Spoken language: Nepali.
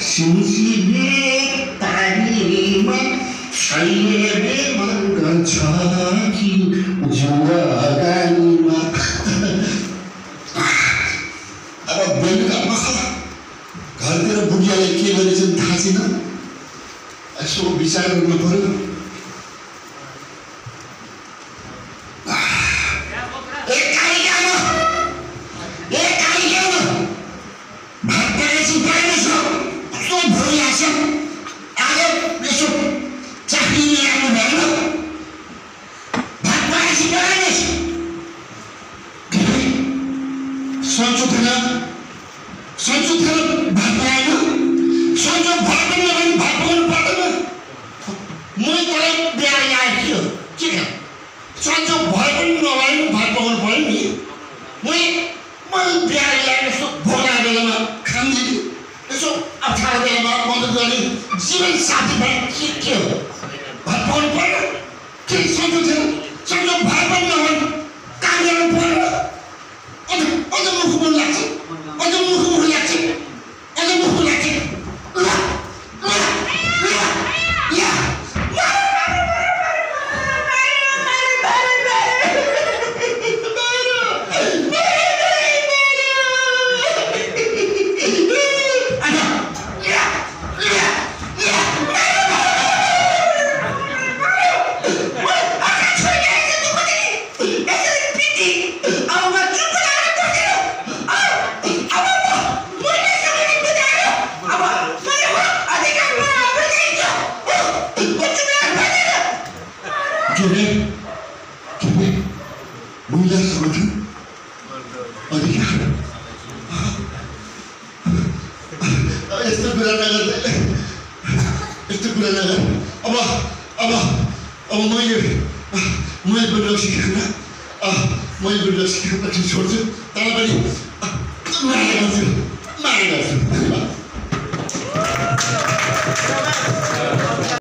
सिमसिमे पानीमा छैले मन छ कि जुवागानीमा अब बेलुका घरतिर बुढियाले के गरेछन् थाहा छैन यसो विचार गर्नु पर्यो जीवन साथी भाइ के हो भात पकाउनु पर्यो के सन्चो थिएन सन्चो भात पनि नभए काम गर्नु पर्यो अझ मुख लाग्छ अझ मुख लाग्छ अझ मुख लाग्छ छोड्छु तर पनि माया गर्छु